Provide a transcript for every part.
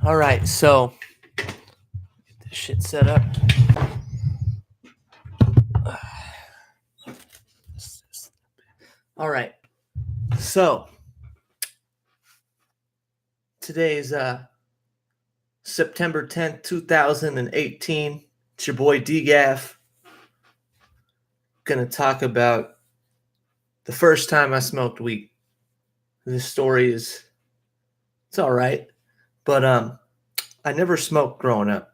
All right, so get this shit set up. All right, so today's September 10th, 2018. It's your boy DGAF. Gonna talk about the first time I smoked weed. This story it's all right, but I never smoked growing up.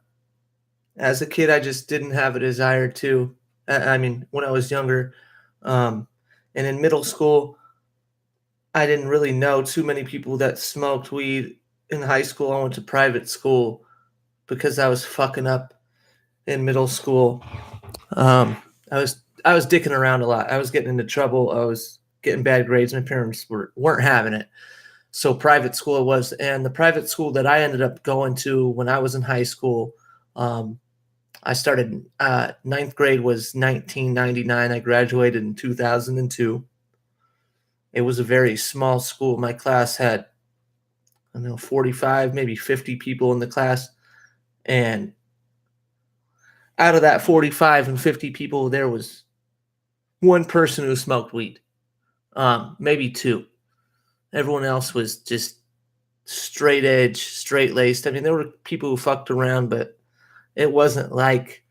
As a kid, I just didn't have a desire to. I mean, when I was younger, um, and in middle school, I didn't really know too many people that smoked weed. In high school, I went to private school because I was fucking up in middle school. Um, I was dicking around a lot. I was getting into trouble. I was getting bad grades. My parents weren't having it. So private school it was, and the private school that I ended up going to when I was in high school, um, I started ninth grade was 1999. I graduated in 2002. It was a very small school. My class had, I don't know, 45, maybe 50 people in the class. And out of that 45 and 50 people, there was one person who smoked weed, maybe two. Everyone else was just straight edge, straight laced. I mean, there were people who fucked around, but it wasn't like,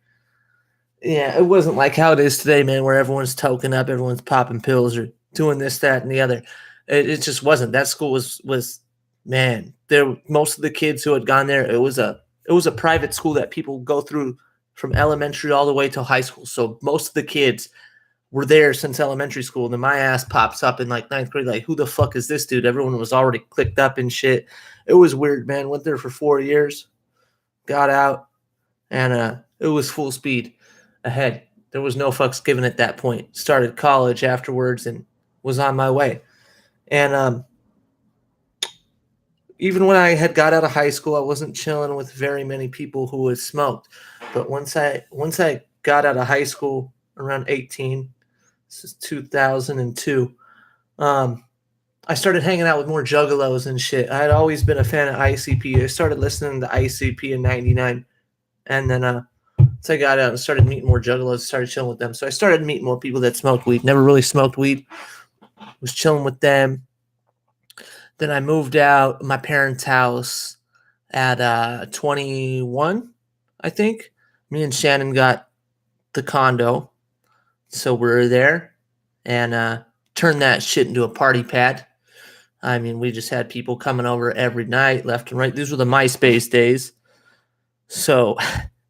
it wasn't like how it is today, man, where everyone's toking up, everyone's popping pills or doing this, that, and the other. It just wasn't. That school was man. There, most of the kids who had gone there, it was a private school that people go through from elementary all the way to high school. So most of the kids were there since elementary school. And then my ass pops up in like ninth grade, like, who the fuck is this dude? Everyone was already clicked up and shit. It was weird, man. Went there for 4 years, got out, and it was full speed ahead. There was no fucks given at that point. Started college afterwards and was on my way. And even when I had got out of high school, I wasn't chilling with very many people who had smoked. But once I got out of high school around 18, this is 2002, I started hanging out with more juggalos and shit. I had always been a fan of ICP. I started listening to ICP in 99. And then once I got out and started meeting more juggalos, started chilling with them. So I started meeting more people that smoked weed. Never really smoked weed. Was chilling with them. Then I moved out my parents' house at 21, I think. Me and Shannon got the condo. So we were there and turned that shit into a party pad. I mean, we just had people coming over every night, left and right. These were the MySpace days. So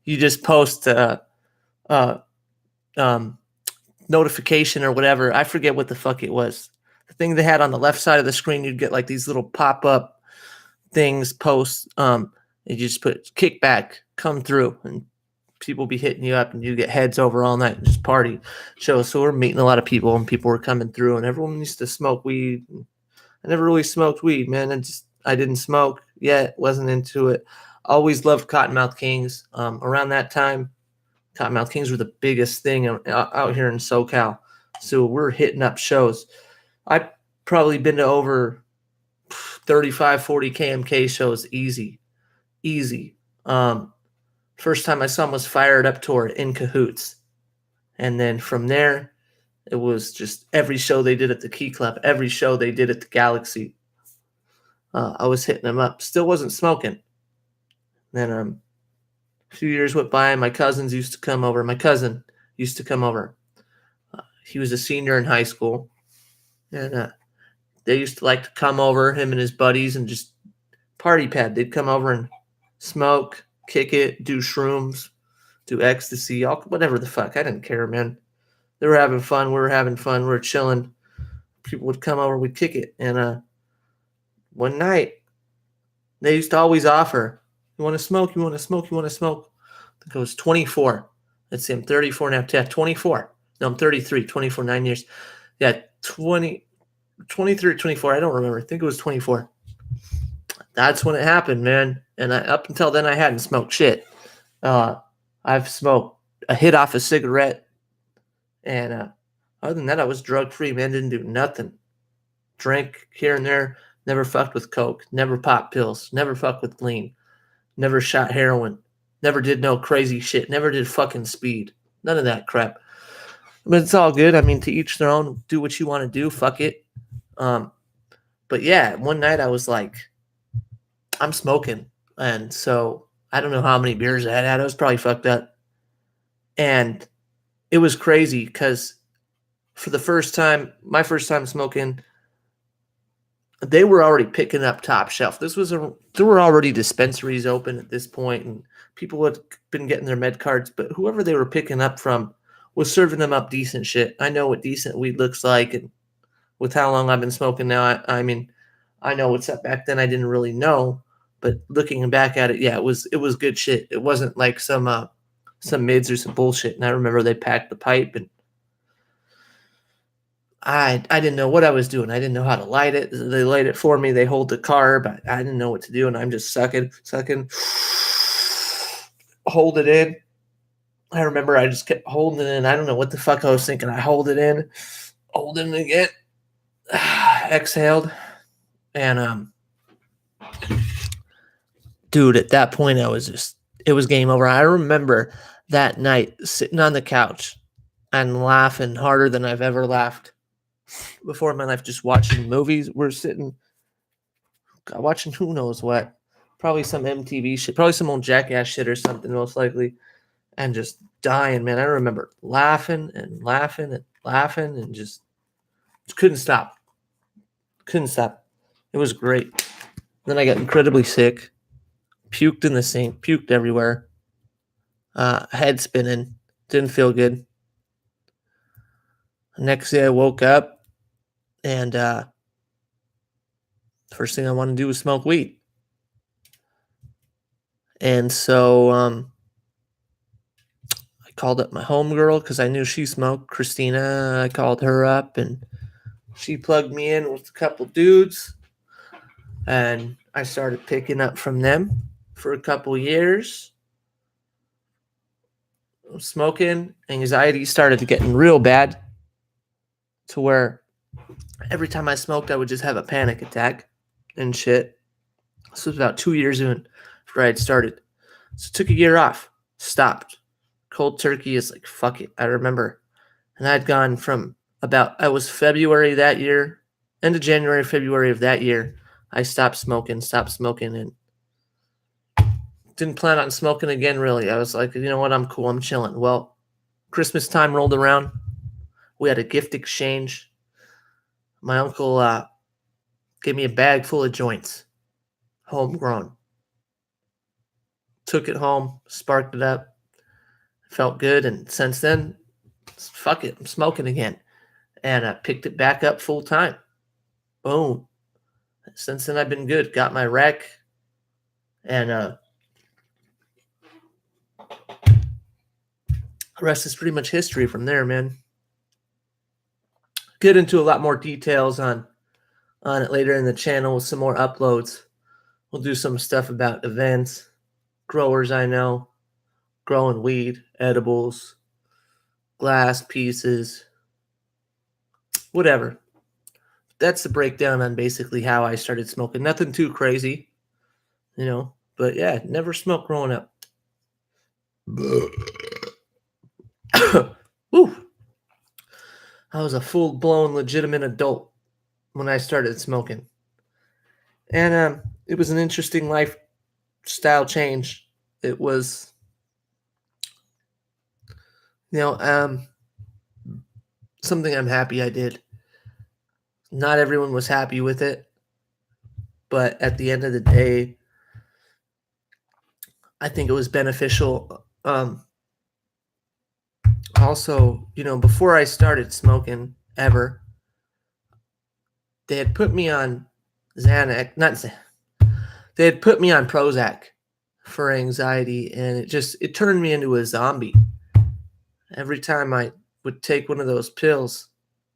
you just post notification or whatever. I forget what the fuck it was. The thing they had on the left side of the screen, you'd get like these little pop-up things, posts. You just put kickback, come through, and people be hitting you up, and you get heads over all night and just party shows. So we're meeting a lot of people, and people were coming through, and everyone used to smoke weed. I never really smoked weed, man. I didn't smoke yet, wasn't into it. Always loved Cottonmouth Kings. Around that time, Cottonmouth Kings were the biggest thing out here in SoCal. So we're hitting up shows. I've probably been to over 35, 40 KMK shows, easy. First time I saw them was Fired Up Tour in Cahoots. And then from there, it was just every show they did at the Key Club, every show they did at the Galaxy. I was hitting them up. Still wasn't smoking. Then a few years went by, and my cousins used to come over. My cousin used to come over. He was a senior in high school. And they used to like to come over, him and his buddies, and just party pad. They'd come over and smoke, kick it, do shrooms, do ecstasy, whatever the fuck. I didn't care, man. They were having fun. We were having fun. We were chilling. People would come over. We'd kick it. And one night, they used to always offer, you want to smoke? You want to smoke? You want to smoke? I think I was 24. Let's see, I'm 34 and a half. 24. No, I'm 33, 24, 9 years. Yeah, 23 or 24. I don't remember. I think it was 24. That's when it happened, man. And up until then, I hadn't smoked shit. I've smoked a hit off a cigarette. And other than that, I was drug-free, man. Didn't do nothing. Drank here and there. Never fucked with coke. Never popped pills. Never fucked with lean. Never shot heroin. Never did no crazy shit. Never did fucking speed. None of that crap. But it's all good. I mean, to each their own. Do what you want to do. Fuck it. But yeah, one night I was like, I'm smoking. And so I don't know how many beers I had. I was probably fucked up. And it was crazy because for the first time, my first time smoking, they were already picking up top shelf. There were already dispensaries open at this point, and people had been getting their med cards, but whoever they were picking up from was serving them up decent shit. I know what decent weed looks like, and with how long I've been smoking now, I mean, I know what's up. Back then I didn't really know, but looking back at it, yeah, it was good shit. It wasn't like some mids or some bullshit. And I remember they packed the pipe, and I didn't know what I was doing. I didn't know how to light it. They light it for me. They hold the carb. I didn't know what to do, and I'm just sucking, hold it in. I remember I just kept holding it in. I don't know what the fuck I was thinking. I hold it in, hold it in again, exhaled, and dude, at that point it was game over. I remember that night sitting on the couch and laughing harder than I've ever laughed before in my life, just watching movies. We're sitting watching who knows what, probably some MTV shit, probably some old Jackass shit or something, most likely, and just dying, man. I remember laughing and laughing and laughing and just couldn't stop. It was great. Then I got incredibly sick, puked in the sink, puked everywhere, head spinning, didn't feel good. Next day I woke up, and first thing I wanted to do was smoke weed. And so I called up my homegirl because I knew she smoked, Christina. I called her up, and she plugged me in with a couple dudes, and I started picking up from them for a couple years. Smoking, anxiety started getting real bad to where every time I smoked, I would just have a panic attack and shit. This was about 2 years in after I had started. So took a year off, stopped. Cold turkey is like, fuck it. I remember. And I'd gone from I was February that year, end of January, February of that year, I stopped smoking, and didn't plan on smoking again, really. I was like, you know what? I'm cool. I'm chilling. Well, Christmas time rolled around. We had a gift exchange. My uncle gave me a bag full of joints, homegrown. Took it home, sparked it up, felt good, and since then, fuck it, I'm smoking again. And I picked it back up full time. Boom. Since then, I've been good. Got my rec, and the rest is pretty much history from there, man. Get into a lot more details on it later in the channel with some more uploads. We'll do some stuff about events, growers I know, growing weed, edibles, glass pieces, whatever. That's the breakdown on basically how I started smoking. Nothing too crazy, but yeah, never smoked growing up. Woo. I was a full-blown legitimate adult when I started smoking. And it was an interesting lifestyle change. It was, something I'm happy I did. Not everyone was happy with it, but at the end of the day, I think it was beneficial. Also, before I started smoking ever, they had put me on Xanax, they had put me on Prozac for anxiety, and it turned me into a zombie. Every time I would take one of those pills,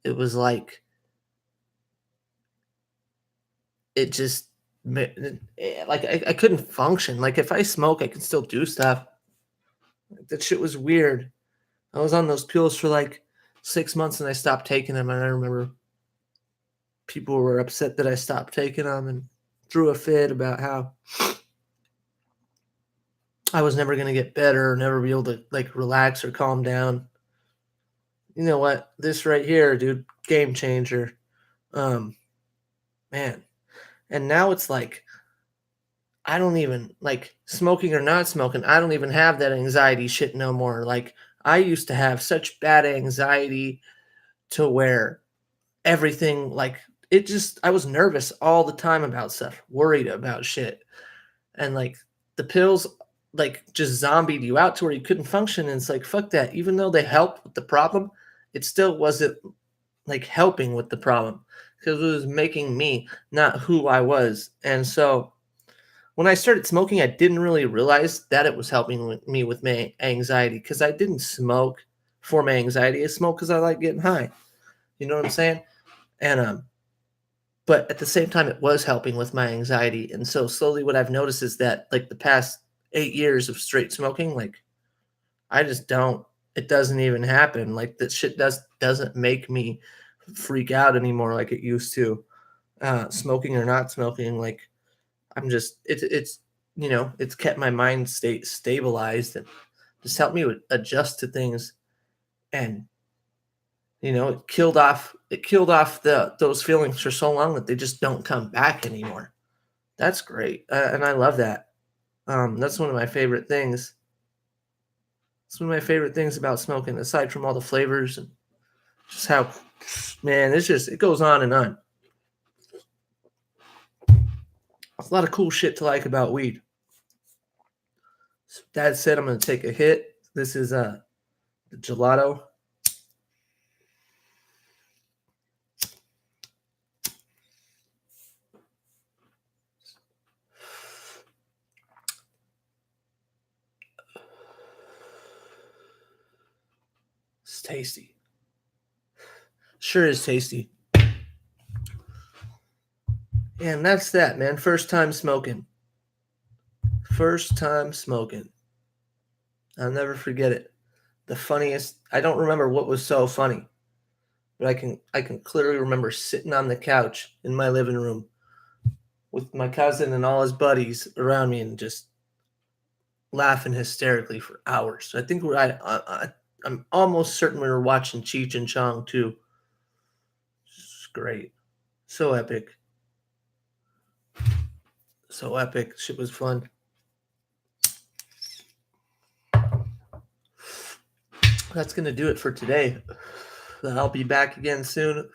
it was like, it just, like, I couldn't function. Like, if I smoke, I can still do stuff. That shit was weird. I was on those pills for like 6 months, and I stopped taking them. And I remember people were upset that I stopped taking them and threw a fit about how I was never going to get better, never be able to like relax or calm down. You know what? This right here, dude, game changer. Um, man. And now it's like I don't even like smoking or not smoking. I don't even have that anxiety shit no more. Like I used to have such bad anxiety to where everything like it just I was nervous all the time about stuff, worried about shit. And like the pills like just zombied you out to where you couldn't function. And it's like fuck that. Even though they helped with the problem, it still wasn't like helping with the problem because it was making me not who I was. And so when I started smoking, I didn't really realize that it was helping me with my anxiety because I didn't smoke for my anxiety. I smoked because I like getting high. You know what I'm saying? And but at the same time, it was helping with my anxiety. And so slowly, what I've noticed is that like the past 8 years of straight smoking, like I just don't. It doesn't even happen. Like that shit doesn't make me freak out anymore like it used to. Smoking or not smoking, like I'm just it's it's kept my mind state stabilized and just helped me adjust to things. And it killed off the those feelings for so long that they just don't come back anymore. That's great, and I love that. That's one of my favorite things. It's one of my favorite things about smoking, aside from all the flavors and just how, man, it goes on and on. There's a lot of cool shit to like about weed. So that said, I'm gonna take a hit. This is the gelato. It's tasty. Sure is tasty. And that's that, man. First time smoking. First time smoking. I'll never forget it. The funniest. I don't remember what was so funny, but I can clearly remember sitting on the couch in my living room with my cousin and all his buddies around me and just laughing hysterically for hours. I think I'm almost certain we were watching Cheech and Chong too. It's great. So epic. So epic. Shit was fun. That's going to do it for today. I'll be back again soon